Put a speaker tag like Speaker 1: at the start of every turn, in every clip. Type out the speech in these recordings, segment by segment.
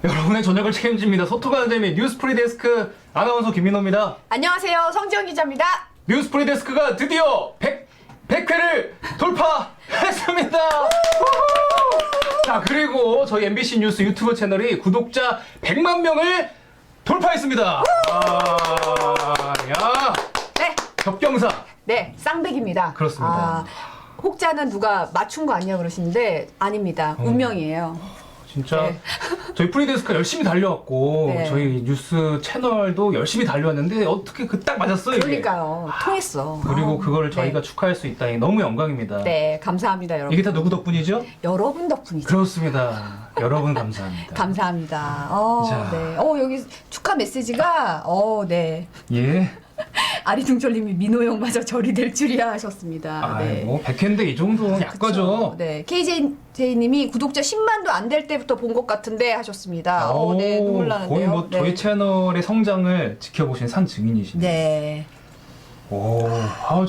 Speaker 1: 여러분의 저녁을 책임집니다. 소통하는 재미 뉴스프리데스크 아나운서 김민호입니다.
Speaker 2: 안녕하세요. 성지영 기자입니다.
Speaker 1: 뉴스프리데스크가 드디어 100회를 돌파했습니다. 자, 그리고 저희 MBC 뉴스 유튜브 채널이 구독자 100만 명을 돌파했습니다. 야,
Speaker 2: 네.
Speaker 1: 겹경사.
Speaker 2: 네, 쌍백입니다.
Speaker 1: 그렇습니다.
Speaker 2: 혹자는 누가 맞춘 거 아니야 그러시는데 아닙니다. 운명이에요.
Speaker 1: 진짜
Speaker 2: 네.
Speaker 1: 저희 프리데스크가 열심히 달려왔고
Speaker 2: 네.
Speaker 1: 저희 뉴스 채널도 열심히 달려왔는데 어떻게 그 딱 맞았어요 이게.
Speaker 2: 그러니까요. 통했어.
Speaker 1: 그리고 그거를 저희가
Speaker 2: 네.
Speaker 1: 축하할 수 있다니 너무 영광입니다.
Speaker 2: 네, 감사합니다, 여러분.
Speaker 1: 이게 다 누구 덕분이죠?
Speaker 2: 여러분 덕분이죠.
Speaker 1: 그렇습니다. 여러분 감사합니다.
Speaker 2: 감사합니다.
Speaker 1: 자.
Speaker 2: 네. 여기 축하 메시지가 네.
Speaker 1: 예.
Speaker 2: 아리둥절님이 민호 형마저 절이 될 줄이야 하셨습니다. 네.
Speaker 1: 뭐 100회인데 이 정도는 약과죠.
Speaker 2: 네, KJ님이 구독자 10만도 안 될 때부터 본 것 같은데 하셨습니다. 네, 눈물 나는데요.
Speaker 1: 거의 뭐
Speaker 2: 네.
Speaker 1: 저희 채널의 성장을 지켜보신 산 증인이시네요.
Speaker 2: 네.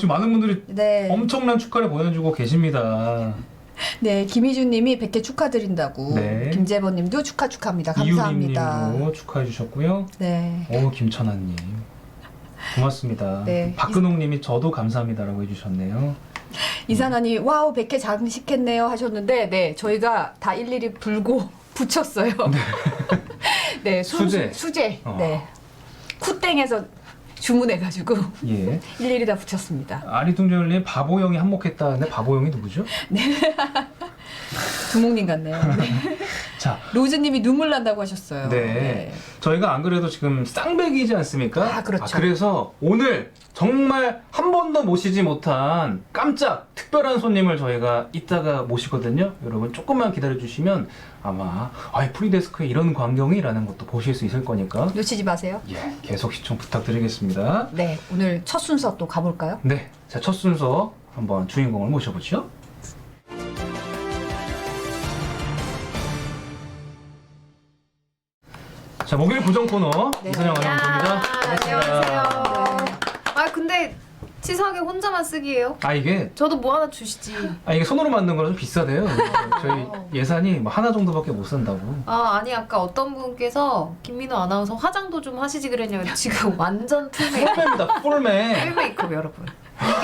Speaker 1: 지금 많은 분들이
Speaker 2: 네.
Speaker 1: 엄청난 축하를 보내주고 계십니다.
Speaker 2: 네, 김희준님이 100개 축하드린다고.
Speaker 1: 네.
Speaker 2: 김재범님도 축하합니다. 감사합니다.
Speaker 1: 이유림님도 축하해 주셨고요.
Speaker 2: 네.
Speaker 1: 김천아님 고맙습니다.
Speaker 2: 네.
Speaker 1: 박근홍님이 저도 감사합니다라고 해주셨네요.
Speaker 2: 이산아님 와우 100개 장식했네요 하셨는데 네 저희가 다 일일이 불고 붙였어요. 네,
Speaker 1: 수제.
Speaker 2: 수제. 네. 쿠땡에서 주문해가지고
Speaker 1: 예.
Speaker 2: 일일이 다 붙였습니다.
Speaker 1: 아리둥절님 바보형이 한몫했다는데 바보형이 누구죠?
Speaker 2: 두목님 같네요. 네.
Speaker 1: 자,
Speaker 2: 로즈님이 눈물 난다고 하셨어요.
Speaker 1: 네. 저희가 안 그래도 지금 쌍백이지 않습니까?
Speaker 2: 그렇죠.
Speaker 1: 그래서 오늘 정말 한 번도 모시지 못한 깜짝 특별한 손님을 저희가 이따가 모시거든요. 여러분 조금만 기다려주시면 아마 프리데스크에 이런 광경이라는 것도 보실 수 있을 거니까
Speaker 2: 놓치지 마세요.
Speaker 1: 예, 계속 시청 부탁드리겠습니다.
Speaker 2: 네, 오늘 첫 순서 또 가볼까요?
Speaker 1: 네, 자, 첫 순서 한번 주인공을 모셔보죠. 자, 목요일 고정 코너
Speaker 2: 네.
Speaker 1: 이선영 아나운서입니다.
Speaker 3: 안녕하세요. 근데 치사하게 혼자만 쓰기예요?
Speaker 1: 이게
Speaker 3: 저도 뭐 하나 주시지.
Speaker 1: 이게 손으로 만든 거라 좀 비싸대요. 저희 예산이 뭐 하나 정도밖에 못 산다고.
Speaker 3: 아니 아까 어떤 분께서 김민호 아나운서 화장도 좀 하시지 그랬냐고. 지금 완전 풀메이크업.
Speaker 1: 풀메입니다. 풀메.
Speaker 3: 풀메이크업 여러분.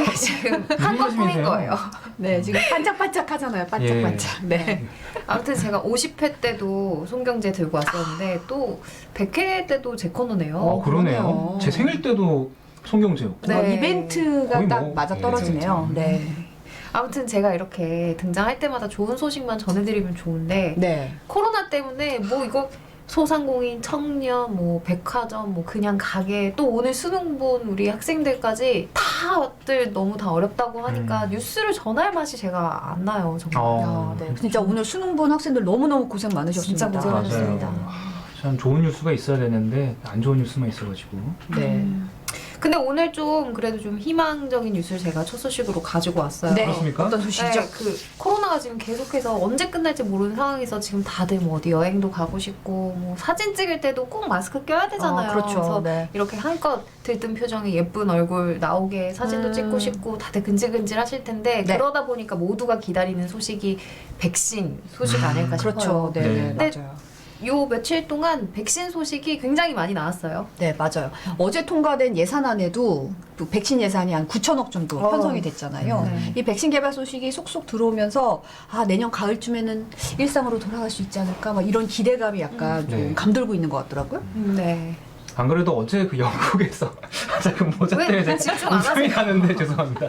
Speaker 3: 이게 지금 한 것 뿐인 거예요.
Speaker 2: 네, 지금 반짝반짝 하잖아요. 반짝반짝. 네.
Speaker 3: 아무튼 제가 50회 때도 송경제 들고 왔었는데 또 100회 때도 제 코너네요.
Speaker 1: 그러네요.
Speaker 2: 그러네요.
Speaker 1: 제 생일 때도 송경제였고.
Speaker 3: 네.
Speaker 2: 이벤트가
Speaker 1: 거의
Speaker 2: 딱
Speaker 1: 뭐,
Speaker 2: 맞아 떨어지네요.
Speaker 1: 네.
Speaker 2: 네.
Speaker 3: 아무튼 제가 이렇게 등장할 때마다 좋은 소식만 전해드리면 좋은데
Speaker 2: 네.
Speaker 3: 코로나 때문에 뭐 이거 소상공인, 청년, 뭐 백화점, 뭐 그냥 가게 또 오늘 수능 본 우리 학생들까지 다들 너무 다 어렵다고 하니까 뉴스를 전할 맛이 제가 안 나요 정말.
Speaker 2: 네. 진짜 오늘 수능 본 학생들 너무너무 고생 많으셨습니다.
Speaker 3: 진짜 고생하셨습니다.
Speaker 1: 맞아요. 참 좋은 뉴스가 있어야 되는데 안 좋은 뉴스만 있어가지고.
Speaker 2: 네.
Speaker 3: 근데 오늘 좀 그래도 좀 희망적인 뉴스를 제가 첫 소식으로 가지고 왔어요.
Speaker 2: 네.
Speaker 1: 그렇습니까?
Speaker 2: 어떤 소식이죠?
Speaker 3: 네, 그 코로나가 지금 계속해서 언제 끝날지 모르는 상황에서 지금 다들 뭐 어디 여행도 가고 싶고 뭐 사진 찍을 때도 꼭 마스크 껴야 되잖아요.
Speaker 2: 그렇죠.
Speaker 3: 그래서
Speaker 2: 네.
Speaker 3: 이렇게 한껏 들뜬 표정에 예쁜 얼굴 나오게 사진도 찍고 싶고 다들 근질근질 하실 텐데
Speaker 2: 네.
Speaker 3: 그러다 보니까 모두가 기다리는 소식이 백신 소식 아닐까 싶어요.
Speaker 2: 그렇죠. 네,
Speaker 1: 네.
Speaker 2: 네.
Speaker 3: 네.
Speaker 2: 맞아요.
Speaker 3: 요 며칠 동안 백신 소식이 굉장히 많이 나왔어요.
Speaker 2: 네, 맞아요. 어제 통과된 예산안에도 그 백신 예산이 한 9천억 정도 편성이 됐잖아요.
Speaker 3: 네.
Speaker 2: 이 백신 개발 소식이 속속 들어오면서 내년 가을쯤에는 일상으로 돌아갈 수 있지 않을까 막 이런 기대감이 약간 좀
Speaker 1: 네.
Speaker 2: 감돌고 있는 것 같더라고요.
Speaker 3: 네.
Speaker 1: 안 그래도 어제 그 영국에서 잠깐 모자
Speaker 3: 왜
Speaker 1: 때문에
Speaker 3: 집중 안
Speaker 1: 웃음이
Speaker 3: 하세요?
Speaker 1: 나는데 죄송합니다.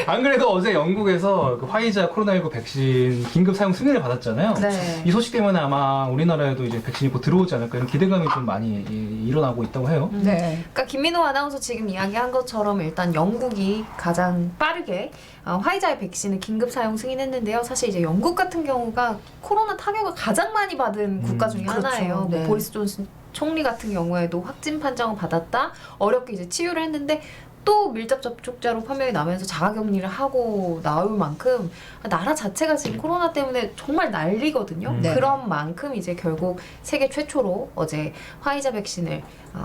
Speaker 1: 안 그래도 어제 영국에서 그 화이자 코로나19 백신 긴급 사용 승인을 받았잖아요.
Speaker 3: 네.
Speaker 1: 이 소식 때문에 아마 우리나라에도 이제 백신이 곧 들어오지 않을까 이런 기대감이 좀 많이 일어나고 있다고 해요.
Speaker 2: 네.
Speaker 3: 그러니까 김민호 아나운서 지금 이야기한 것처럼 일단 영국이 가장 빠르게 화이자의 백신을 긴급 사용 승인했는데요. 사실 이제 영국 같은 경우가 코로나 타격을 가장 많이 받은 국가 중에
Speaker 2: 그렇죠.
Speaker 3: 하나예요.
Speaker 2: 네.
Speaker 3: 뭐 보리스 존슨 총리 같은 경우에도 확진 판정을 받았다 어렵게 이제 치유를 했는데 또 밀접 접촉자로 판명이 나면서 자가격리를 하고 나올 만큼 나라 자체가 지금 코로나 때문에 정말 난리거든요.
Speaker 2: 네.
Speaker 3: 그런 만큼 이제 결국 세계 최초로 어제 화이자 백신을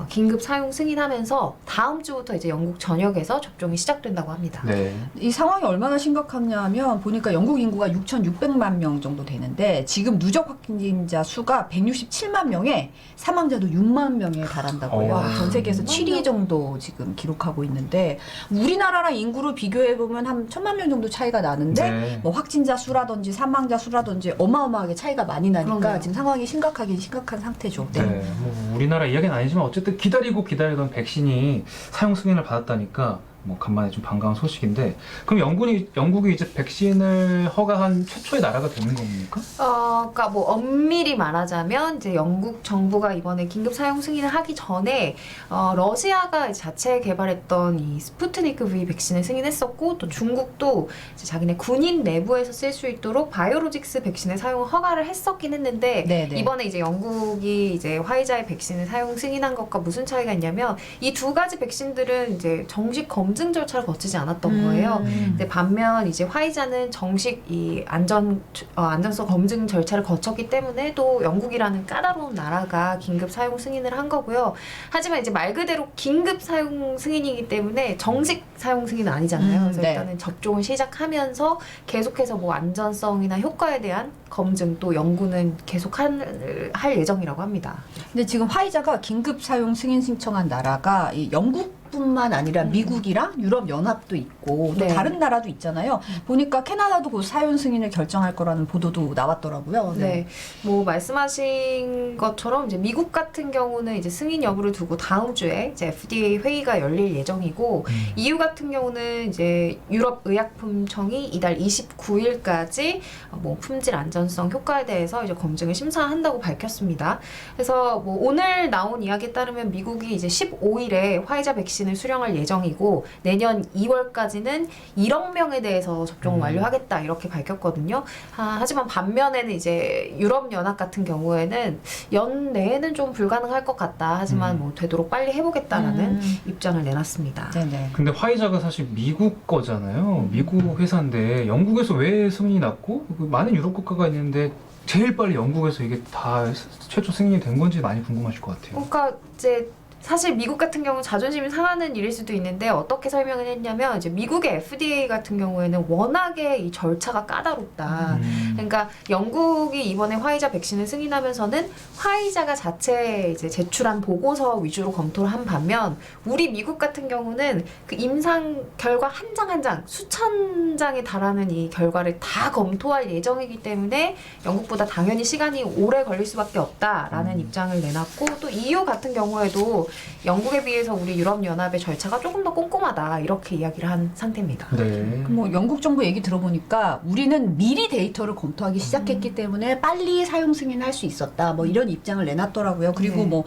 Speaker 3: 긴급 사용 승인하면서 다음 주부터 이제 영국 전역에서 접종이 시작된다고 합니다.
Speaker 1: 네.
Speaker 2: 이 상황이 얼마나 심각하냐면 보니까 영국 인구가 6,600만 명 정도 되는데 지금 누적 확진자 수가 167만 명에 사망자도 6만 명에 달한다고요.
Speaker 1: 와.
Speaker 2: 전 세계에서 7위 정도 지금 기록하고 있는데 우리나라랑 인구를 비교해 보면 한 1,000만 명 정도 차이가 나는데
Speaker 1: 네.
Speaker 2: 뭐 확진자 수라든지 사망자 수라든지 어마어마하게 차이가 많이 나니까
Speaker 3: 그럼요.
Speaker 2: 지금 상황이 심각하긴 심각한 상태죠.
Speaker 1: 네. 뭐 우리나라 이야기는 아니지만 어쨌든 기다리고 기다리던 백신이 사용 승인을 받았다니까 뭐 간만에 좀 반가운 소식인데 그럼 영국이 이제 백신을 허가한 최초의 나라가 되는 겁니까?
Speaker 3: 그러니까 뭐 엄밀히 말하자면 이제 영국 정부가 이번에 긴급 사용 승인을 하기 전에 러시아가 이제 자체 개발했던 이 스푸트니크 V 백신을 승인했었고 또 중국도 이제 자기네 군인 내부에서 쓸 수 있도록 바이오로직스 백신의 사용 허가를 했었긴 했는데
Speaker 2: 네네.
Speaker 3: 이번에 이제 영국이 이제 화이자의 백신을 사용 승인한 것과 무슨 차이가 있냐면 이 두 가지 백신들은 이제 정식 검증 절차를 거치지 않았던 거예요. 근데 반면 이제 화이자는 정식 이 안전성 검증 절차를 거쳤기 때문에 또 영국이라는 까다로운 나라가 긴급 사용 승인을 한 거고요. 하지만 이제 말 그대로 긴급 사용 승인이기 때문에 정식 사용 승인은 아니잖아요. 그래서
Speaker 2: 네.
Speaker 3: 일단은 접종을 시작하면서 계속해서 뭐 안전성이나 효과에 대한 검증 또 연구는 계속 할 예정이라고 합니다.
Speaker 2: 근데 지금 화이자가 긴급 사용 승인 신청한 나라가 이 영국뿐만 아니라 미국이랑 유럽 연합도 있고 또
Speaker 3: 네.
Speaker 2: 다른 나라도 있잖아요. 보니까 캐나다도 곧 사용 승인을 결정할 거라는 보도도 나왔더라고요.
Speaker 3: 네. 뭐 말씀하신 것처럼 이제 미국 같은 경우는 이제 승인 여부를 두고 다음 주에 이제 FDA 회의가 열릴 예정이고 EU 같은 경우는 이제 유럽 의약품청이 이달 29일까지 뭐 품질 안전성 효과에 대해서 이제 검증을 심사한다고 밝혔습니다. 그래서 뭐 오늘 나온 이야기에 따르면 미국이 이제 15일에 화이자 백신을 수령할 예정이고 내년 2월까지는 1억 명에 대해서 접종을 완료하겠다 이렇게 밝혔거든요. 하지만 반면에는 이제 유럽 연합 같은 경우에는 연내에는 좀 불가능할 것 같다. 하지만 뭐 되도록 빨리 해보겠다라는 입장을 내놨습니다.
Speaker 2: 네네.
Speaker 1: 근데 화이자가 사실 미국 거잖아요. 미국 회사인데 영국에서 왜 승인이 났고 많은 유럽 국가가 있는데 제일 빨리 영국에서 이게 다 최초 승인이 된 건지 많이 궁금하실 것 같아요.
Speaker 3: 그러니까 이제 사실 미국 같은 경우 자존심이 상하는 일일 수도 있는데 어떻게 설명을 했냐면 이제 미국의 FDA 같은 경우에는 워낙에 이 절차가 까다롭다. 그러니까 영국이 이번에 화이자 백신을 승인하면서는 화이자가 자체 이제 제출한 보고서 위주로 검토를 한 반면 우리 미국 같은 경우는 그 임상 결과 한 장 한 장 수천 장에 달하는 이 결과를 다 검토할 예정이기 때문에 영국보다 당연히 시간이 오래 걸릴 수밖에 없다라는 입장을 내놨고 또 EU 같은 경우에도 영국에 비해서 우리 유럽연합의 절차가 조금 더 꼼꼼하다 이렇게 이야기를 한 상태입니다.
Speaker 1: 네.
Speaker 2: 뭐 영국 정부 얘기 들어보니까 우리는 미리 데이터를 검토하기 시작했기 때문에 빨리 사용 승인할 수 있었다. 뭐 이런 입장을 내놨더라고요. 그리고
Speaker 3: 네.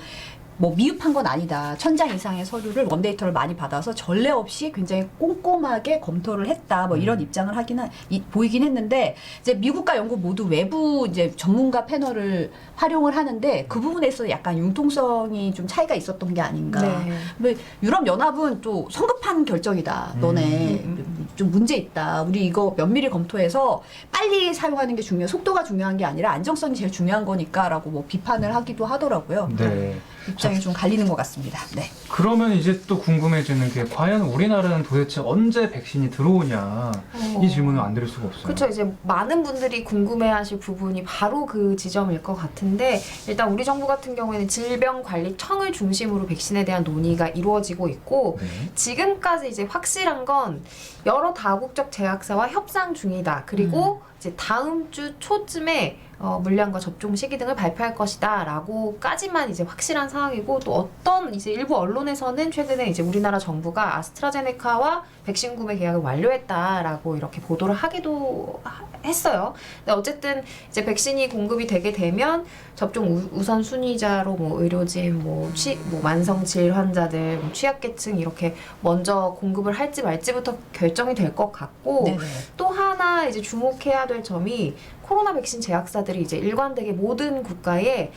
Speaker 2: 뭐 미흡한 건 아니다. 1,000장 이상의 서류를 원데이터를 많이 받아서 전례 없이 굉장히 꼼꼼하게 검토를 했다. 뭐 이런 입장을 보이긴 했는데 이제 미국과 영국 모두 외부 이제 전문가 패널을 활용을 하는데 그 부분에서 약간 융통성이 좀 차이가 있었던 게 아닌가.
Speaker 3: 네.
Speaker 2: 유럽 연합은 또 성급한 결정이다. 너네 좀 문제 있다. 우리 이거 면밀히 검토해서 빨리 사용하는 게 속도가 중요한 게 아니라 안정성이 제일 중요한 거니까라고 뭐 비판을 하기도 하더라고요.
Speaker 1: 네.
Speaker 2: 입장이 좀 갈리는 것 같습니다. 네.
Speaker 1: 그러면 이제 또 궁금해지는 게 과연 우리나라는 도대체 언제 백신이 들어오냐 이 질문을 안 드릴 수가 없어요.
Speaker 3: 그렇죠. 이제 많은 분들이 궁금해하실 부분이 바로 그 지점일 것 같은데 일단 우리 정부 같은 경우에는 질병관리청을 중심으로 백신에 대한 논의가 이루어지고 있고
Speaker 1: 네.
Speaker 3: 지금까지 이제 확실한 건 여러 다국적 제약사와 협상 중이다. 그리고 이제 다음 주 초쯤에 물량과 접종 시기 등을 발표할 것이다 라고까지만 이제 확실한 상황이고 또 어떤 이제 일부 언론에서는 최근에 이제 우리나라 정부가 아스트라제네카와 백신 구매 계약을 완료했다라고 이렇게 보도를 하기도 했어요. 근데 어쨌든 이제 백신이 공급이 되게 되면 접종 우선 순위자로 뭐 의료진, 뭐 만성 질 환자들, 뭐 취약계층 이렇게 먼저 공급을 할지 말지부터 결정이 될 것 같고
Speaker 2: 네네.
Speaker 3: 또 하나 이제 주목해야 될 점이 코로나 백신 제약사들이 이제 일관되게 모든 국가에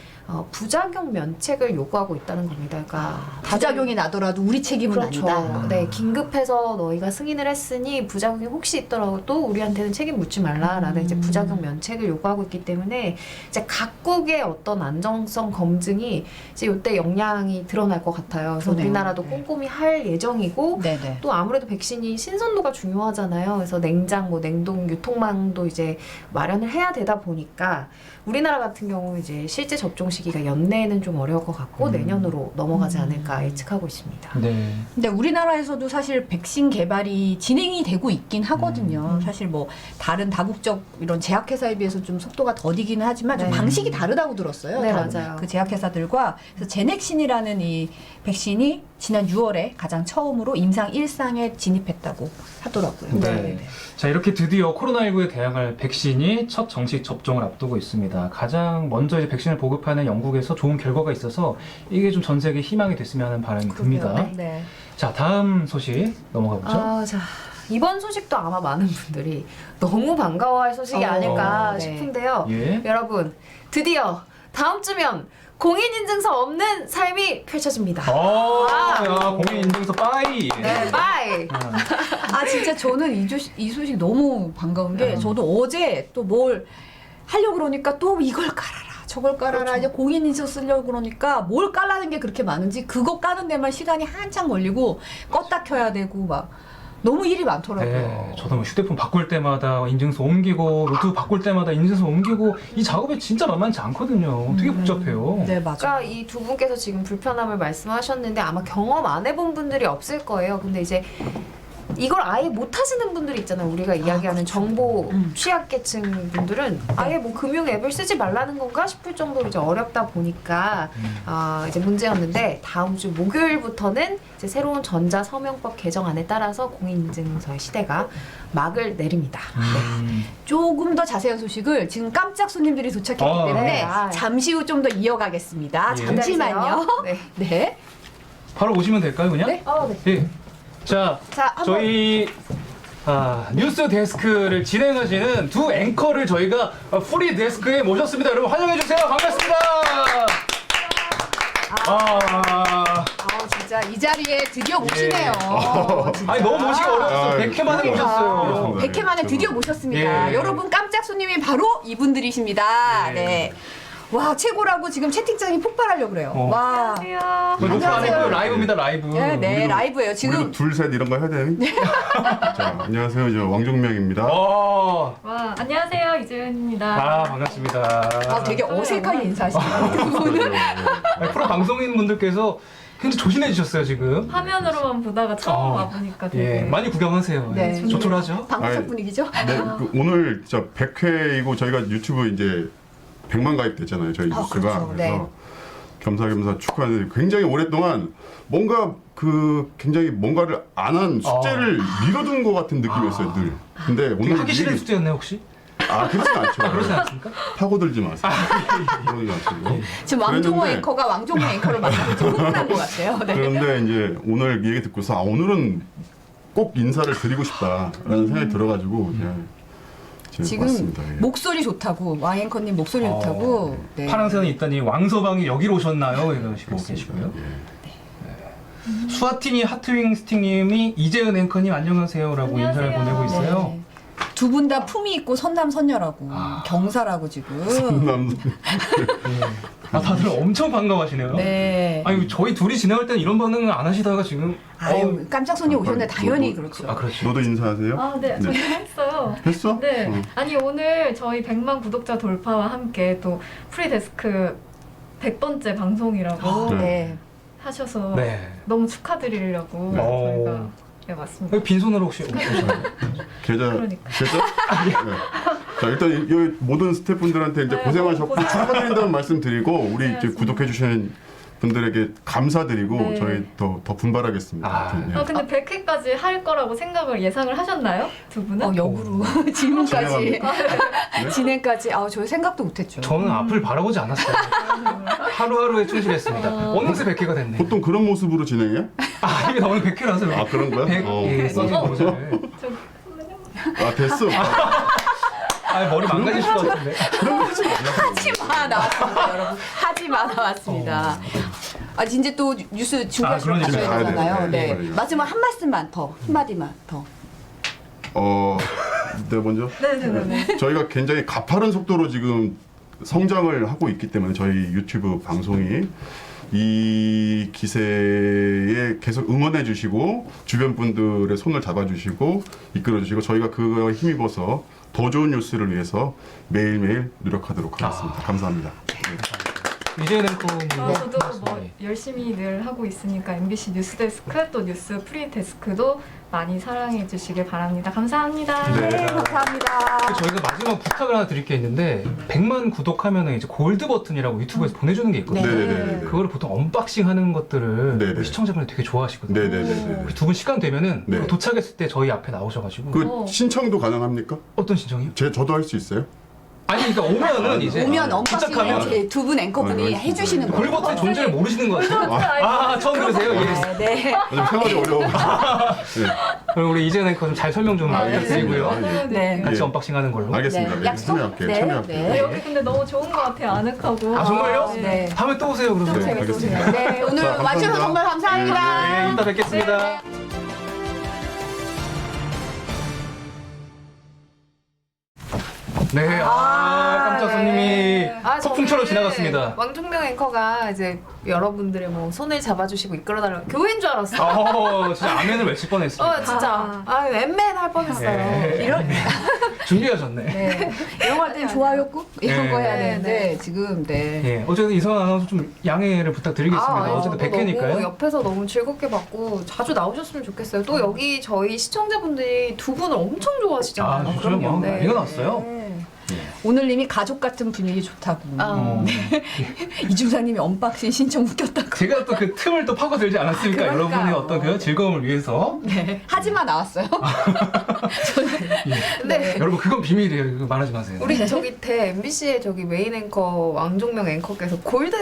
Speaker 3: 부작용 면책을 요구하고 있다는 겁니다. 그러니까
Speaker 2: 부작용이 나더라도 우리 책임은
Speaker 3: 그렇죠.
Speaker 2: 아니다.
Speaker 3: 네, 긴급해서 너희가 승인을 했으니 부작용이 혹시 있더라도 우리한테는 책임 묻지 말라라는 이제 부작용 면책을 요구하고 있기 때문에 이제 각국의 어떤 안정성 검증이 이제 이때 역량이 드러날 것 같아요. 그래서
Speaker 2: 그러네요.
Speaker 3: 우리나라도 꼼꼼히 할 예정이고
Speaker 2: 네네.
Speaker 3: 또 아무래도 백신이 신선도가 중요하잖아요. 그래서 냉장, 뭐 냉동 유통망도 이제 마련을 해야 되다 보니까 우리나라 같은 경우 이제 실제 접종 시기가 연내에는 좀 어려울 것 같고 내년으로 넘어가지 않을까 예측하고 있습니다.
Speaker 1: 네.
Speaker 2: 근데 우리나라에서도 사실 백신 개발이 진행이 되고 있긴 하거든요. 사실 뭐 다른 다국적 이런 제약회사에 비해서 좀 속도가 더디기는 하지만 좀
Speaker 3: 네.
Speaker 2: 방식이 다르다고 들었어요.
Speaker 3: 네,
Speaker 2: 다-
Speaker 3: 맞아요.
Speaker 2: 그 제약회사들과 그래서 제넥신이라는 이 백신이 지난 6월에 가장 처음으로 임상 1상에 진입했다고 하더라고요.
Speaker 1: 네. 자, 이렇게 드디어 코로나19에 대항할 백신이 첫 정식 접종을 앞두고 있습니다. 가장 먼저 이제 백신을 보급하는 영국에서 좋은 결과가 있어서 이게 좀 전 세계에 희망이 됐으면 하는 바람이 듭니다.
Speaker 3: 그러게요.
Speaker 2: 네.
Speaker 1: 자, 다음 소식 넘어가 보죠.
Speaker 3: 자, 이번 소식도 아마 많은 분들이 너무 반가워할 소식이 아닐까
Speaker 2: 네.
Speaker 3: 싶은데요.
Speaker 1: 예.
Speaker 3: 여러분, 드디어 다음 주면 공인인증서 없는 삶이 펼쳐집니다.
Speaker 1: 야, 공인인증서 빠이.
Speaker 3: 네, 바이!
Speaker 2: 아 진짜 저는 이 소식 너무 반가운 게 저도 어제 또 뭘 하려고 그러니까 또 이걸 깔아라 저걸 깔아라
Speaker 3: 그렇죠.
Speaker 2: 이제 공인인증서 쓰려고 그러니까 뭘 깔라는 게 그렇게 많은지 그거 까는 데만 시간이 한참 걸리고 껐다 켜야 되고 막 너무 일이 많더라고요.
Speaker 1: 네, 저도 뭐 휴대폰 바꿀 때마다 인증서 옮기고 노트북 바꿀 때마다 인증서 옮기고 이 작업이 진짜 만만치 않거든요. 되게 복잡해요.
Speaker 2: 네 맞아.
Speaker 3: 그러니까 이 두 분께서 지금 불편함을 말씀하셨는데 아마 경험 안 해본 분들이 없을 거예요. 근데 이제 이걸 아예 못 하시는 분들이 있잖아요. 우리가 이야기하는 정보 취약계층 분들은 아예 뭐 금융 앱을 쓰지 말라는 건가 싶을 정도로 이제 어렵다 보니까 이제 문제였는데 다음 주 목요일부터는 이제 새로운 전자서명법 개정안에 따라서 공인인증서의 시대가 막을 내립니다.
Speaker 2: 조금 더 자세한 소식을 지금 깜짝 손님들이 도착했기 때문에
Speaker 3: 네.
Speaker 2: 잠시 후 좀 더 이어가겠습니다.
Speaker 1: 예.
Speaker 2: 잠시만요.
Speaker 3: 네.
Speaker 2: 네.
Speaker 1: 바로 오시면 될까요, 그냥?
Speaker 2: 네.
Speaker 3: 네.
Speaker 1: 예. 자,
Speaker 2: 자, 한번
Speaker 1: 저희 뉴스 데스크를 진행하시는 두 앵커를 저희가 프리 데스크에 모셨습니다. 여러분 환영해 주세요. 반갑습니다.
Speaker 2: 진짜 이 자리에 드디어
Speaker 1: 예.
Speaker 2: 모시네요. 진짜.
Speaker 1: 아니 너무 모시기 어려웠어요.
Speaker 4: 아,
Speaker 1: 100회 만에 모셨어요.
Speaker 2: 100회 만에 드디어 모셨습니다.
Speaker 1: 예.
Speaker 2: 여러분 깜짝 손님이 바로 이분들이십니다.
Speaker 1: 예.
Speaker 2: 네. 와 최고라고 지금 채팅창이 폭발하려고 그래요.
Speaker 1: 어.
Speaker 2: 와.
Speaker 1: 녹화 안
Speaker 2: 안녕하세요.
Speaker 1: 했고요. 라이브입니다. 라이브.
Speaker 2: 네, 네
Speaker 4: 우리도-
Speaker 2: 라이브예요. 지금
Speaker 4: 우리도 둘셋 이런 거 해야 되니? 자, 안녕하세요. 저 왕종명입니다.
Speaker 1: 와,
Speaker 5: 안녕하세요. 이재은입니다.
Speaker 1: 반갑습니다.
Speaker 2: 되게 어색하게 인사하시네요. 두 분은.
Speaker 1: 아니, 프로 방송인 분들께서 굉장히 조신해지셨어요 지금.
Speaker 5: 화면으로만 보다가 처음 와보니까 되게
Speaker 1: 예, 많이 구경하세요.
Speaker 2: 네.
Speaker 1: 예, 조촐하죠.
Speaker 2: 방구석
Speaker 4: 아이,
Speaker 2: 분위기죠?
Speaker 4: 네, 오늘 저 100회이고 저희가 유튜브 이제 100만 가입됐잖아요. 저희 뉴스가.
Speaker 2: 그렇죠.
Speaker 4: 그래서
Speaker 2: 네.
Speaker 4: 겸사겸사 축하하는데 굉장히 오랫동안 뭔가 굉장히 뭔가를 안 한 숙제를 미뤄둔 것 같은 느낌이었어요, 늘. 근데
Speaker 1: 되게
Speaker 4: 오늘
Speaker 1: 하기 싫은 숙제였나요 혹시?
Speaker 4: 그렇진 않죠.
Speaker 1: 그렇지 않습니까?
Speaker 4: 파고들지 마세요. 그러지 마시고.
Speaker 2: 지금 왕종호
Speaker 4: 그랬는데-
Speaker 2: 앵커가 왕종호 앵커를 만나서 좀 흥분한 것 같아요. 네.
Speaker 4: 그런데 이제 오늘 얘기 듣고서 오늘은 꼭 인사를 드리고 싶다라는 생각이 들어가지고
Speaker 2: 지금
Speaker 4: 왔습니다. 예.
Speaker 2: 목소리 좋다고 왕 앵커님 목소리 좋다고. 네.
Speaker 1: 파랑새는 있다니 왕서방이 여기로 오셨나요? 이러시고 계시고요.
Speaker 4: 예.
Speaker 1: 수아티니 하트윙 스틱님이 이재은 앵커님 안녕하세요라고 인사를
Speaker 5: 안녕하세요.
Speaker 1: 보내고 있어요.
Speaker 2: 네. 두 분 다 품이 있고 선남선녀라고 경사라고 지금.
Speaker 4: 남
Speaker 1: 다들 엄청 반가워하시네요.
Speaker 2: 네.
Speaker 1: 아니 저희 둘이 진행할 때는 이런 반응을 안 하시다가 지금
Speaker 2: 아유 깜짝 손님 오셨는데 당연히 그렇죠.
Speaker 1: 그렇죠.
Speaker 4: 너도 인사하세요?
Speaker 5: 네, 저는 했어요.
Speaker 4: 했어?
Speaker 5: 네.
Speaker 4: 어.
Speaker 5: 아니, 오늘 저희 100만 구독자 돌파와 함께 또 프리데스크 100번째 방송이라고
Speaker 2: 네.
Speaker 5: 하셔서
Speaker 1: 네.
Speaker 5: 너무 축하드리려고
Speaker 1: 네.
Speaker 5: 저희가 왔습니다.
Speaker 1: 여기 빈손으로 혹시 오셨나요?
Speaker 4: 계좌
Speaker 5: 그러니까.
Speaker 4: 계좌? 네. 자 일단 여기 모든 스태프분들한테 이제
Speaker 5: 네,
Speaker 4: 고생하셨고
Speaker 5: 너무
Speaker 4: 축하드린다는 말씀 드리고 우리 이제
Speaker 5: 고생하셨습니다.
Speaker 4: 구독해 주신 분들에게 감사드리고
Speaker 5: 네.
Speaker 4: 저희 더 분발하겠습니다. 예.
Speaker 5: 근데 100회까지 할 거라고 생각을 예상을 하셨나요? 두 분은?
Speaker 2: 역으로 질문까지
Speaker 4: 진행합니다. 네?
Speaker 2: 진행까지 저희 생각도 못했죠.
Speaker 1: 저는 앞을 바라보지 않았어요. 하루하루에 충실했습니다. 어느새 100회가 됐네.
Speaker 4: 보통 그런 모습으로 진행해?
Speaker 1: 이게 오늘 100회라서
Speaker 4: 아 그런 거야?
Speaker 1: 100
Speaker 4: 어.
Speaker 1: 예, 써진 곳을.
Speaker 5: 저,
Speaker 4: 아 됐어.
Speaker 1: 아, 머리 망가지실 것 같은데.
Speaker 2: 하지마 나왔습니다, 여러분. 하지마 나왔습니다. 아, 이제 또 뉴스 준비하시러
Speaker 1: 그러니까요.
Speaker 2: 가셔야 되잖아요.
Speaker 4: 가야
Speaker 2: 네.
Speaker 4: 돼요.
Speaker 2: 마지막 한 말씀만 더, 한 마디만 더.
Speaker 4: 내가 먼저.
Speaker 5: 네네네.
Speaker 4: 저희가 굉장히 가파른 속도로 지금 성장을 하고 있기 때문에 저희 유튜브 방송이 이 기세에 계속 응원해 주시고 주변 분들의 손을 잡아주시고 이끌어 주시고 저희가 그거에 힘입어서 더 좋은 뉴스를 위해서 매일매일 노력하도록 하겠습니다. 감사합니다. 네.
Speaker 1: 이재현 앵커님.
Speaker 5: 저도 뭐 열심히 늘 하고 있으니까 MBC 뉴스데스크 또 뉴스 프리데스크도 많이 사랑해 주시길 바랍니다. 감사합니다.
Speaker 1: 네.
Speaker 2: 네, 감사합니다.
Speaker 1: 저희가 마지막 부탁을 하나 드릴 게 있는데 100만 구독하면은 이제 골드 버튼이라고 유튜브에서 보내주는 게 있거든요.
Speaker 4: 네네네.
Speaker 1: 그거를 보통 언박싱 하는 것들을
Speaker 4: 네네.
Speaker 1: 우리 시청자분들 되게 좋아하시거든요.
Speaker 4: 네네네.
Speaker 1: 두 분 시간 되면은
Speaker 4: 네.
Speaker 1: 도착했을 때 저희 앞에 나오셔가지고
Speaker 4: 그 신청도 가능합니까?
Speaker 1: 어떤 신청이요?
Speaker 4: 저도 할 수 있어요?
Speaker 1: 아니 그러니까 오면은 이제
Speaker 2: 오면 언박싱을
Speaker 1: 도착하면
Speaker 2: 이제 두 분 앵커분이
Speaker 4: 아,
Speaker 2: 해주시는
Speaker 1: 골
Speaker 2: 거예요.
Speaker 1: 버튼 존재를 모르시는 것 같아요. 아 처음 들으세요? 예.
Speaker 2: 네, 네.
Speaker 4: 좀 생활이 어려워. 네.
Speaker 1: 그럼 우리 이재현 앵커 좀 잘 설명 좀 부탁드리고요.
Speaker 2: 네.
Speaker 1: 같이
Speaker 4: 예.
Speaker 1: 언박싱하는 걸로.
Speaker 4: 알겠습니다.
Speaker 2: 네.
Speaker 4: 네.
Speaker 2: 약속?
Speaker 4: 참여할게요.
Speaker 2: 네.
Speaker 4: 참여할게요.
Speaker 2: 네.
Speaker 5: 네, 여기 근데 너무 좋은 것 같아요. 아늑하고.
Speaker 1: 아 정말요?
Speaker 2: 네.
Speaker 1: 다음에 또 오세요 그러면.
Speaker 4: 네, 알겠습니다.
Speaker 2: 네, 오늘
Speaker 4: 자,
Speaker 2: 와주셔서
Speaker 4: 감사합니다.
Speaker 2: 정말 감사합니다.
Speaker 1: 네, 이따 뵙겠습니다. 네, 깜짝 손님이 폭풍처럼 지나갔습니다.
Speaker 3: 왕중명 앵커가 이제 여러분들의 뭐 손을 잡아주시고 이끌어달라고 교회인 줄 알았어.
Speaker 1: 진짜 아멘을 외칠 뻔했습니다.
Speaker 3: 진짜. 웬맨 할 뻔했어요.
Speaker 1: 네.
Speaker 2: 이런
Speaker 1: 준비하셨네.
Speaker 2: 네. 이런 거 할 땐 좋아요 꾹 이런
Speaker 1: 네.
Speaker 2: 거 해야
Speaker 3: 네,
Speaker 2: 되는데
Speaker 3: 네.
Speaker 2: 지금 네.
Speaker 1: 예, 어쨌든 이성환 아나운서 좀 양해를 부탁드리겠습니다.
Speaker 3: 아니요.
Speaker 1: 어쨌든
Speaker 3: 너무
Speaker 1: 100회니까요.
Speaker 3: 옆에서 너무 즐겁게 봤고 자주 나오셨으면 좋겠어요. 또 여기 저희 시청자분들이 두 분을 엄청 좋아하시잖아요.
Speaker 1: 진짜 뭐
Speaker 3: 네.
Speaker 1: 이거 났어요.
Speaker 2: 네. 오늘님이 가족 같은 분위기 좋다고.
Speaker 3: 아.
Speaker 2: 이중사님이 언박싱 신청 웃겼다고.
Speaker 1: 제가 또 그 틈을 또 파고들지 않았습니까?
Speaker 2: 그러니까요.
Speaker 1: 여러분의 어떤 그 즐거움을 위해서.
Speaker 2: 네. 하지마 나왔어요.
Speaker 3: 근데
Speaker 1: 여러분 그건 비밀이에요. 그거 말하지 마세요.
Speaker 3: 우리 저 밑에 MBC의 저기 메인 앵커 왕종명 앵커께서 골드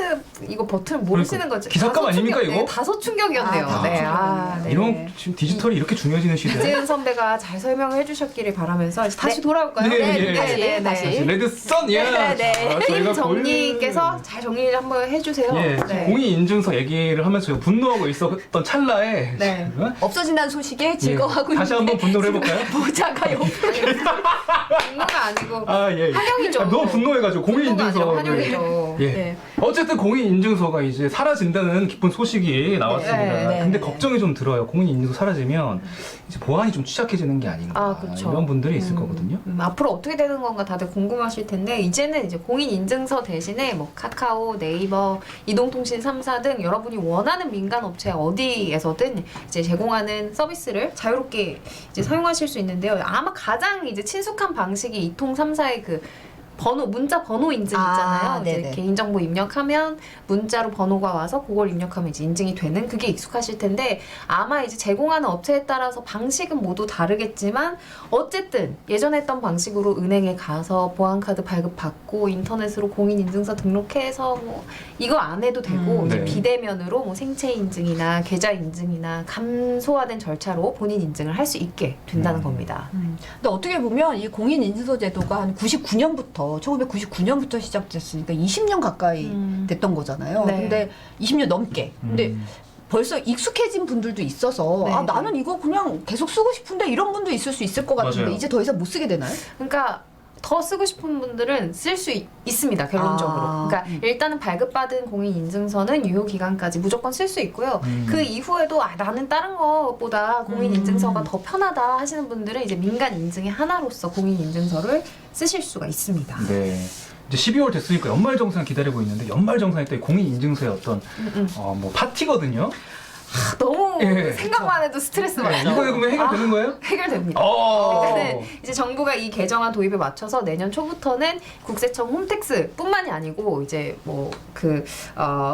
Speaker 3: 이거 버튼을 모르시는 거죠?
Speaker 1: 기사감
Speaker 3: 다소
Speaker 1: 아닙니까,
Speaker 3: 충격,
Speaker 1: 이거?
Speaker 3: 네, 다소 충격이었네요.
Speaker 2: 아,
Speaker 3: 네,
Speaker 2: 다소
Speaker 3: 네.
Speaker 1: 이런 지금 디지털이 이렇게 중요해지는 시대에
Speaker 3: 이재은 선배가 잘 설명을 해주셨기를 바라면서 다시 돌아올까요?
Speaker 1: 네, 네,
Speaker 2: 다시.
Speaker 1: 레드썬 예.
Speaker 3: 네, 네.
Speaker 1: 아, 저희가
Speaker 3: 김정리께서 잘 정리를 한번 해주세요.
Speaker 1: 예,
Speaker 3: 네.
Speaker 1: 공익 인증서 얘기를 하면서 제가 분노하고 있었던 찰나에
Speaker 3: 네.
Speaker 1: 지금,
Speaker 2: 없어진다는 소식에 즐거워하고
Speaker 1: 예, 다시 한번 분노를 해볼까요?
Speaker 2: 모자가 옆에.
Speaker 3: 분노가 아니고
Speaker 1: 아 예.
Speaker 3: 환영이죠.
Speaker 1: 너무 분노해가지고 공익
Speaker 3: 분노가
Speaker 1: 인증서.
Speaker 3: 아니라 환영이죠.
Speaker 1: 예.
Speaker 2: 네.
Speaker 1: 어쨌든 공익 인증서가 이제 사라진다는 기쁜 소식이 나왔습니다.
Speaker 3: 네,
Speaker 2: 네,
Speaker 1: 근데
Speaker 2: 네.
Speaker 1: 걱정이 좀 들어요. 공익 인증서 사라지면 이제 보안이 좀 취약해지는 게 아닌가.
Speaker 3: 아, 그쵸.
Speaker 1: 이런 분들이 있을 거거든요.
Speaker 3: 앞으로 어떻게 되는 건가 다들 궁금하실 텐데 이제는 이제 공인 인증서 대신에 뭐 카카오, 네이버, 이동통신 3사 등 여러분이 원하는 민간 업체 어디에서든 이제 제공하는 서비스를 자유롭게 이제 사용하실 수 있는데요. 아마 가장 이제 친숙한 방식이 이통 3사의 그 번호, 문자 번호 인증
Speaker 2: 아,
Speaker 3: 있잖아요. 이제
Speaker 2: 네네.
Speaker 3: 개인정보 입력하면 문자로 번호가 와서 그걸 입력하면 이제 인증이 되는 그게 익숙하실 텐데 아마 이제 제공하는 업체에 따라서 방식은 모두 다르겠지만 어쨌든 예전에 했던 방식으로 은행에 가서 보안카드 발급받고 인터넷으로 공인인증서 등록해서 뭐 이거 안 해도 되고 이제
Speaker 1: 네.
Speaker 3: 비대면으로 뭐 생체 인증이나 계좌 인증이나 감소화된 절차로 본인 인증을 할 수 있게 된다는 겁니다.
Speaker 2: 근데 어떻게 보면 이 공인인증서 제도가 한 1999년부터 시작됐으니까 20년 가까이 됐던 거잖아요.
Speaker 3: 네.
Speaker 2: 근데 20년 넘게. 근데 벌써 익숙해진 분들도 있어서
Speaker 3: 네.
Speaker 2: 아 나는 이거 그냥 계속 쓰고 싶은데 이런 분도 있을 수 있을 것 같은데
Speaker 1: 맞아요.
Speaker 2: 이제 더 이상 못 쓰게 되나요?
Speaker 3: 그러니까 더 쓰고 싶은 분들은 쓸 수 있습니다. 결론적으로.
Speaker 2: 아,
Speaker 3: 그러니까 일단은 발급받은 공인인증서는 유효 기간까지 무조건 쓸 수 있고요. 그 이후에도 나는 다른 것보다 공인인증서가 더 편하다 하시는 분들은 이제 민간 인증의 하나로서 공인인증서를 쓰실 수가 있습니다.
Speaker 1: 네. 이제 12월 됐으니까 연말 정산 기다리고 있는데 연말 정산이 또 공익 인증서의 어떤 뭐 파티거든요.
Speaker 3: 너무
Speaker 1: 예.
Speaker 3: 생각만 해도 스트레스
Speaker 1: 네,
Speaker 3: 받죠.
Speaker 1: 이거 그러면 해결되는 거예요?
Speaker 3: 해결됩니다.
Speaker 1: 어.
Speaker 3: 일단은 이제 정부가 이 개정안 도입에 맞춰서 내년 초부터는 국세청 홈택스뿐만이 아니고 이제 뭐 그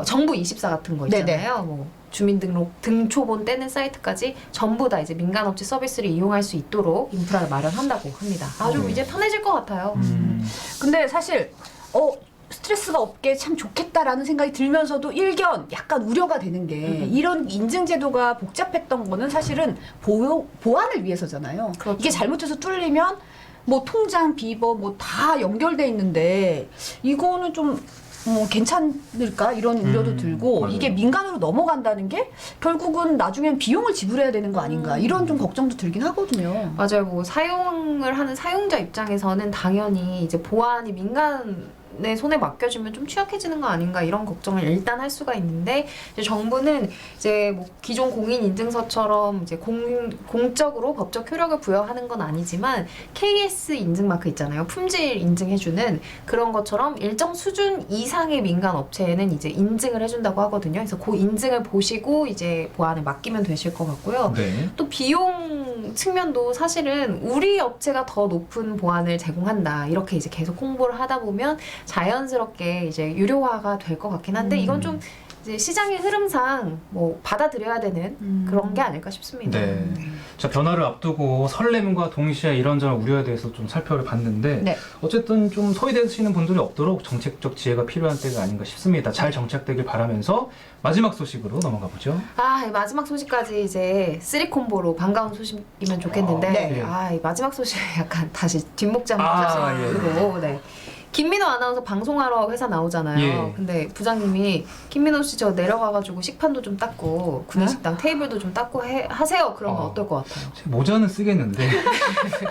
Speaker 3: 정부 24 같은 거 있잖아요. 뭐 주민등록 등초본 떼는 사이트까지 전부 다 이제 민간업체 서비스를 이용할 수 있도록 인프라를 마련한다고 합니다. 아주
Speaker 1: 네.
Speaker 3: 이제 편해질 것 같아요.
Speaker 2: 근데 사실 스트레스가 없게 참 좋겠다라는 생각이 들면서도 일견 약간 우려가 되는 게 이런 인증 제도가 복잡했던 거는 사실은 보안을 위해서잖아요.
Speaker 3: 그렇죠.
Speaker 2: 이게 잘못해서 뚫리면 뭐 통장, 비버 뭐 다 연결돼 있는데 이거는 좀 괜찮을까 이런 우려도 들고
Speaker 1: 맞아요.
Speaker 2: 이게 민간으로 넘어간다는 게 결국은 나중엔 비용을 지불해야 되는 거 아닌가 이런 좀 걱정도 들긴 하거든요.
Speaker 3: 맞아요. 뭐 사용을 하는 사용자 입장에서는 당연히 이제 보안이 민간의 손에 맡겨주면 좀 취약해지는 거 아닌가 이런 걱정을 일단 할 수가 있는데 이제 정부는 이제 뭐 기존 공인 인증서처럼 이제 공적으로 법적 효력을 부여하는 건 아니지만 KS 인증 마크 있잖아요. 품질 인증해주는 그런 것처럼 일정 수준 이상의 민간 업체에는 이제 인증을 해준다고 하거든요. 그래서 그 인증을 보시고 이제 보안을 맡기면 되실 것 같고요.
Speaker 1: 네.
Speaker 3: 또 비용 측면도 사실은 우리 업체가 더 높은 보안을 제공한다 이렇게 이제 계속 홍보를 하다 보면 자연스럽게 이제 유료화가 될 것 같긴 한데 이건 좀 이제 시장의 흐름상 뭐 받아들여야 되는 그런 게 아닐까 싶습니다.
Speaker 1: 네. 자, 변화를 앞두고 설렘과 동시에 이런저런 우려에 대해서 좀 살펴를 봤는데
Speaker 2: 네.
Speaker 1: 어쨌든 좀 소외되시는 분들이 없도록 정책적 지혜가 필요한 때가 아닌가 싶습니다. 잘 정착되길 바라면서 마지막 소식으로 넘어가 보죠.
Speaker 3: 아, 이 마지막 소식까지 이제 3콤보로 반가운 소식이면 좋겠는데
Speaker 1: 네.
Speaker 3: 이 마지막 소식 약간 다시 뒷목장
Speaker 1: 아,
Speaker 3: 소식으로 네. 김민호 아나운서 방송하러 회사 나오잖아요.
Speaker 1: 예.
Speaker 3: 근데 부장님이 김민호 씨 저 내려가가지고 식판도 좀 닦고 구내식당 테이블도 좀 닦고 하세요. 그러면 어떨 것 같아요?
Speaker 1: 제 모자는 쓰겠는데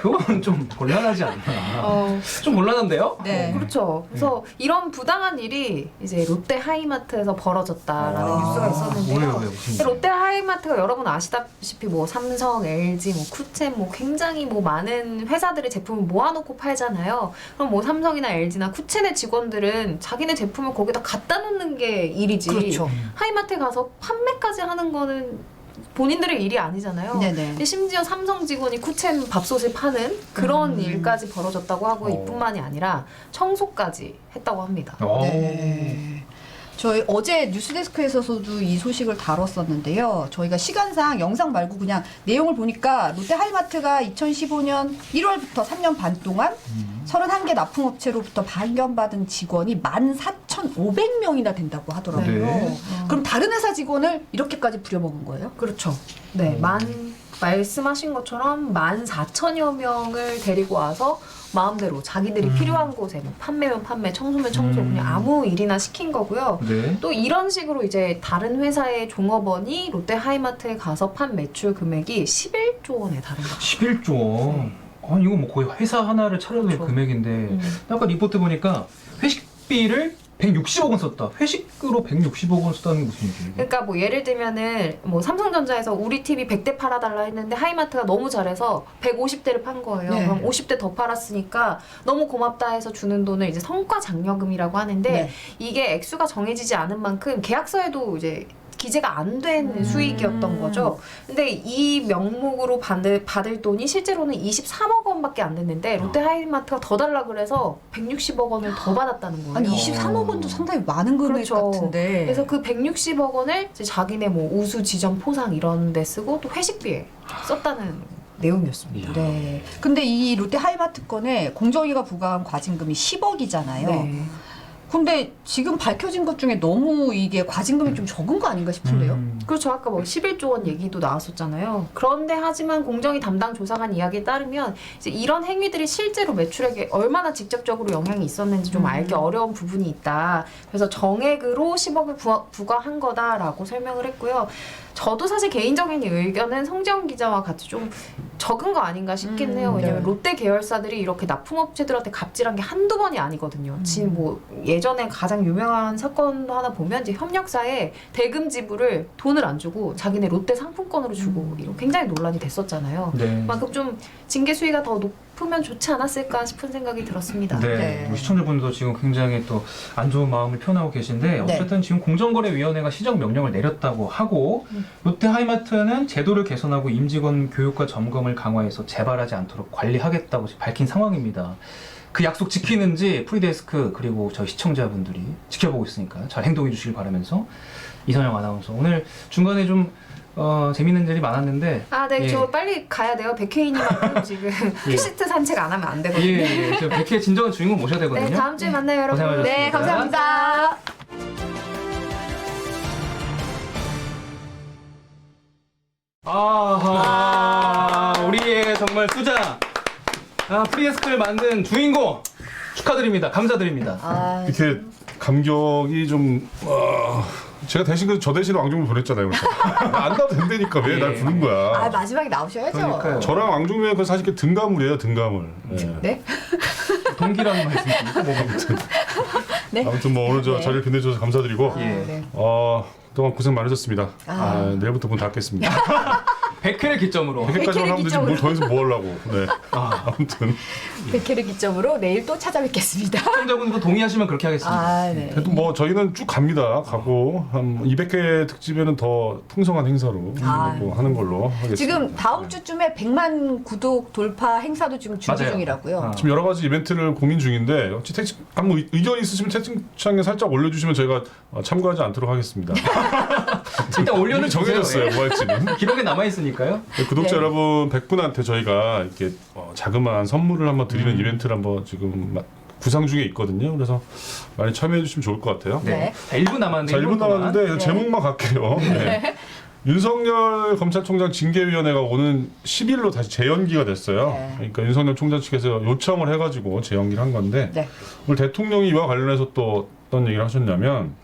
Speaker 1: 그건 좀 곤란하지 않나. 좀 곤란한데요?
Speaker 2: 네.
Speaker 3: 그렇죠. 그래서 이런 부당한 일이 이제 롯데 하이마트에서 벌어졌다라는 뉴스가 있었는데요.
Speaker 1: 왜요? 무슨 일?
Speaker 3: 롯데 하이마트가 여러분 아시다시피 뭐 삼성, LG, 뭐 쿠첸 뭐 굉장히 뭐 많은 회사들의 제품을 모아놓고 팔잖아요. 그럼 뭐 삼성이나 LG나 쿠첸의 직원들은 자기네 제품을 거기다 갖다 놓는 게 일이지.
Speaker 2: 그렇죠.
Speaker 3: 하이마트에 가서 판매까지 하는 거는 본인들의 일이 아니잖아요.
Speaker 2: 네네.
Speaker 3: 근데 심지어 삼성 직원이 쿠첸 밥솥을 파는 그런 일까지 벌어졌다고 하고
Speaker 1: 어.
Speaker 3: 이뿐만이 아니라 청소까지 했다고 합니다.
Speaker 2: 네. 저희 어제 뉴스데스크에서도 이 소식을 다뤘었는데요. 저희가 시간상 영상 말고 그냥 내용을 보니까 롯데 하이마트가 2015년 1월부터 3년 반 동안 31개 납품업체로부터 발견받은 직원이 14,500명이나 된다고 하더라고요.
Speaker 1: 네.
Speaker 2: 그럼 다른 회사 직원을 이렇게까지 부려먹은 거예요?
Speaker 3: 그렇죠. 네, 말씀하신 것처럼 14,000여 명을 데리고 와서 마음대로 자기들이 필요한 곳에 뭐 판매면 판매, 청소면 청소 그냥 아무 일이나 시킨 거고요.
Speaker 1: 네.
Speaker 3: 또 이런 식으로 이제 다른 회사의 종업원이 롯데 하이마트에 가서 판 매출 금액이 11조 원에 달한 거죠.
Speaker 1: 11조 원. 아니 이거 뭐 거의 회사 하나를 차려도
Speaker 3: 그렇죠.
Speaker 1: 금액인데 아까 리포트 보니까 회식비를 160억 원 썼다. 회식으로 160억 원 썼다는 게 무슨 얘기예요?
Speaker 3: 그러니까 뭐 예를 들면은 뭐 삼성전자에서 우리 TV 100대 팔아달라 했는데 하이마트가 너무 잘해서 150대를 판 거예요.
Speaker 2: 네.
Speaker 3: 그럼 50대 더 팔았으니까 너무 고맙다 해서 주는 돈을 이제 성과 장려금이라고 하는데
Speaker 2: 네.
Speaker 3: 이게 액수가 정해지지 않은 만큼 계약서에도 이제 기재가 안 된 수익이었던 거죠. 근데 이 명목으로 받을 돈이 실제로는 23억 원밖에 안 됐는데 롯데 하이마트가 더 달라 그래서 160억 원을 더 받았다는 거예요.
Speaker 2: 아니 23억 원도 상당히 많은 금액
Speaker 3: 그렇죠.
Speaker 2: 같은데.
Speaker 3: 그래서 그 160억 원을 이제 자기네 뭐 우수 지점 포상 이런 데 쓰고 또 회식비에 썼다는 내용이었습니다.
Speaker 2: 네. 근데 이 롯데 하이마트 건에 공정위가 부과한 과징금이 10억이잖아요.
Speaker 3: 네.
Speaker 2: 근데 지금 밝혀진 것 중에 너무 이게 과징금이 좀 적은 거 아닌가 싶은데요?
Speaker 3: 그렇죠. 아까 뭐 11조 원 얘기도 나왔었잖아요. 그런데 하지만 공정위 담당 조사관 이야기에 따르면 이제 이런 행위들이 실제로 매출액에 얼마나 직접적으로 영향이 있었는지 좀 알기 어려운 부분이 있다. 그래서 정액으로 10억을 부과한 거다라고 설명을 했고요. 저도 사실 개인적인 의견은 성재원 기자와 같이 좀 적은 거 아닌가 싶긴 해요. 왜냐면
Speaker 2: 네.
Speaker 3: 롯데 계열사들이 이렇게 납품업체들한테 갑질한 게 한두 번이 아니거든요. 지금 뭐 예전에 가장 유명한 사건도 하나 보면 이제 협력사에 대금 지불을 돈을 안 주고 자기네 롯데 상품권으로 주고 이런 굉장히 논란이 됐었잖아요.
Speaker 1: 네.
Speaker 3: 그만큼 좀 징계 수위가 더 높으면 좋지 않았을까 싶은 생각이 들었습니다.
Speaker 1: 네.
Speaker 2: 네.
Speaker 1: 우리 시청자분들도 지금 굉장히 또 안 좋은 마음을 표현하고 계신데
Speaker 2: 네.
Speaker 1: 어쨌든 지금 공정거래위원회가 시정 명령을 내렸다고 하고 롯데 하이마트는 제도를 개선하고 임직원 교육과 점검을 강화해서 재발하지 않도록 관리하겠다고 밝힌 상황입니다. 그 약속 지키는지 프리데스크 그리고 저희 시청자분들이 지켜보고 있으니까 잘 행동해 주시길 바라면서 이선영 아나운서 오늘 중간에 좀 재밌는 일이 많았는데
Speaker 3: 아, 네,
Speaker 1: 예.
Speaker 3: 저 빨리 가야 돼요. 백혜인이만큼 지금 퀴시트 산책 안 하면 안 되거든요.
Speaker 1: 예, 저 백희의 진정한 주인공 모셔야 되거든요.
Speaker 3: 네, 다음 주에 만나요, 여러분.
Speaker 1: 고생하셨습니다.
Speaker 3: 네, 감사합니다.
Speaker 1: 아하, 우리의 정말 수자 프리데스크를 만든 주인공 축하드립니다. 감사드립니다.
Speaker 2: 아,
Speaker 6: 이렇게 감격이 좀 제가 대신 저 대신 왕중을 보냈잖아요. 그래서 안 나도 된다니까 왜 날 부른 거야.
Speaker 2: 아 마지막에 나오셔야죠.
Speaker 1: 그러니까요.
Speaker 6: 저랑 왕중면 그 사실 등가물이에요, 등가물. 네.
Speaker 2: 네?
Speaker 1: 동기라는 말씀이십니까?
Speaker 2: 네.
Speaker 6: 아무튼 뭐 오늘 저
Speaker 2: 네.
Speaker 6: 자리를 빛내주셔서 감사드리고
Speaker 2: 아,
Speaker 1: 예.
Speaker 2: 네.
Speaker 6: 그동안 고생 많으셨습니다.
Speaker 2: 아.
Speaker 6: 내일부터 문 닫겠습니다.
Speaker 1: 100회를 기점으로
Speaker 6: 100회까지만 하면 되지
Speaker 2: 기점으로.
Speaker 6: 뭘 더 해서 뭐 하려고. 네. 아무튼
Speaker 2: 100회를 기점으로 내일 또 찾아뵙겠습니다.
Speaker 1: 시청자분들도 동의하시면 그렇게 하겠습니다.
Speaker 2: 아, 네.
Speaker 6: 그래도 뭐 저희는 쭉 갑니다. 가고 한 200회 특집에는 더 풍성한 행사로
Speaker 2: 아.
Speaker 6: 뭐 하는 걸로 하겠습니다.
Speaker 2: 지금 다음 주쯤에 100만 구독 돌파 행사도 지금 준비
Speaker 1: 맞아요.
Speaker 2: 중이라고요.
Speaker 6: 지금 여러 가지 이벤트를 고민 중인데 혹시 뭐 의견 있으시면 채팅창에 살짝 올려주시면 저희가 참고하지 않도록 하겠습니다.
Speaker 1: 일단 올려는
Speaker 6: 이미 정해졌어요.
Speaker 1: 주세요.
Speaker 6: 뭐 할지는.
Speaker 1: 기록에 남아 있으니까요.
Speaker 6: 구독자
Speaker 2: 네.
Speaker 6: 여러분 100분한테 저희가 이렇게 자그마한 선물을 한번 드리는 이벤트를 한번 지금 구상 중에 있거든요. 그래서 많이 참여해 주시면 좋을 것 같아요.
Speaker 2: 네.
Speaker 1: 자, 1분 남았는데
Speaker 6: 자, 1분 남았는데
Speaker 2: 네.
Speaker 6: 제목만 갈게요. 네. 윤석열 검찰총장 징계위원회가 오는 10일로 다시 재연기가 됐어요.
Speaker 2: 네.
Speaker 6: 그러니까 윤석열 총장 측에서 요청을 해가지고 재연기를 한 건데
Speaker 2: 네.
Speaker 6: 오늘 대통령이 이와 관련해서 또 어떤 얘기를 하셨냐면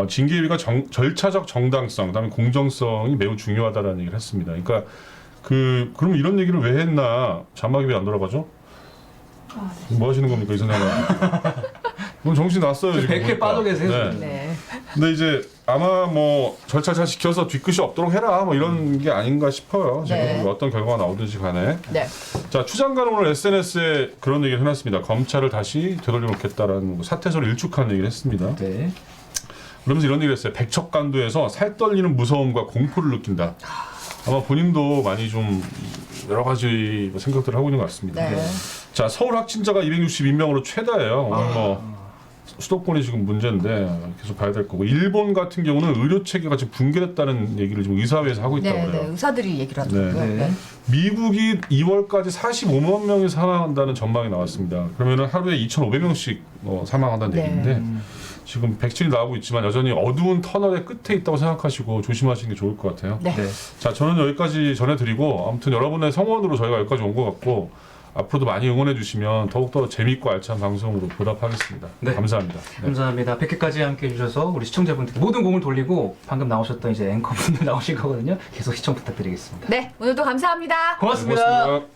Speaker 6: 징계위가 절차적 정당성, 그다음에 공정성이 매우 중요하다라는 얘기를 했습니다. 그러니까 그럼 이런 얘기를 왜 했나? 자막이 왜 안 돌아가죠? 뭐 하시는 겁니까, 이 선생님? 오늘 정신 났어요 지금.
Speaker 1: 100회
Speaker 6: 보니까.
Speaker 1: 빠져 계세요,
Speaker 6: 네.
Speaker 1: 지금.
Speaker 2: 네.
Speaker 6: 근데 이제 아마 뭐 절차 잘 지켜서 뒤끝이 없도록 해라 뭐 이런 게 아닌가 싶어요. 지금
Speaker 2: 네.
Speaker 6: 어떤 결과가 나오든지 간에.
Speaker 2: 네.
Speaker 6: 자, 추 장관은 오늘 SNS에 그런 얘기를 해놨습니다. 검찰을 다시 되돌려 놓겠다라는 사퇴서를 일축하는 얘기를 했습니다.
Speaker 1: 네.
Speaker 6: 그러면서 이런 얘기를 했어요. 백척간도에서 살떨리는 무서움과 공포를 느낀다. 아마 본인도 많이 좀 여러 가지 생각들을 하고 있는 것 같습니다.
Speaker 2: 네.
Speaker 6: 자, 서울 확진자가 262명으로 최다예요. 오늘 뭐 수도권이 지금 문제인데 계속 봐야 될 거고, 일본 같은 경우는 의료 체계가 지금 붕괴됐다는 얘기를 지금 의사회에서 하고 있다고
Speaker 2: 네,
Speaker 6: 그래요.
Speaker 2: 네. 의사들이 얘기를 하더라고요.
Speaker 6: 네.
Speaker 1: 네.
Speaker 2: 네.
Speaker 6: 미국이 2월까지 45만 명이 사망한다는 전망이 나왔습니다. 그러면 하루에 2,500명씩 사망한다는
Speaker 2: 네.
Speaker 6: 얘기인데 지금 백신이 나오고 있지만 여전히 어두운 터널의 끝에 있다고 생각하시고 조심하시는 게 좋을 것 같아요.
Speaker 2: 네.
Speaker 1: 네.
Speaker 6: 자, 저는 여기까지 전해드리고 아무튼 여러분의 성원으로 저희가 여기까지 온 것 같고 앞으로도 많이 응원해 주시면 더욱더 재밌고 알찬 방송으로 보답하겠습니다.
Speaker 1: 네.
Speaker 6: 감사합니다. 네.
Speaker 1: 감사합니다. 100회까지 함께 해주셔서 우리 시청자분들 모든 공을 돌리고 방금 나오셨던 이제 앵커분들 나오실 거거든요. 계속 시청 부탁드리겠습니다.
Speaker 2: 네. 오늘도 감사합니다.
Speaker 1: 고맙습니다.
Speaker 6: 고맙습니다.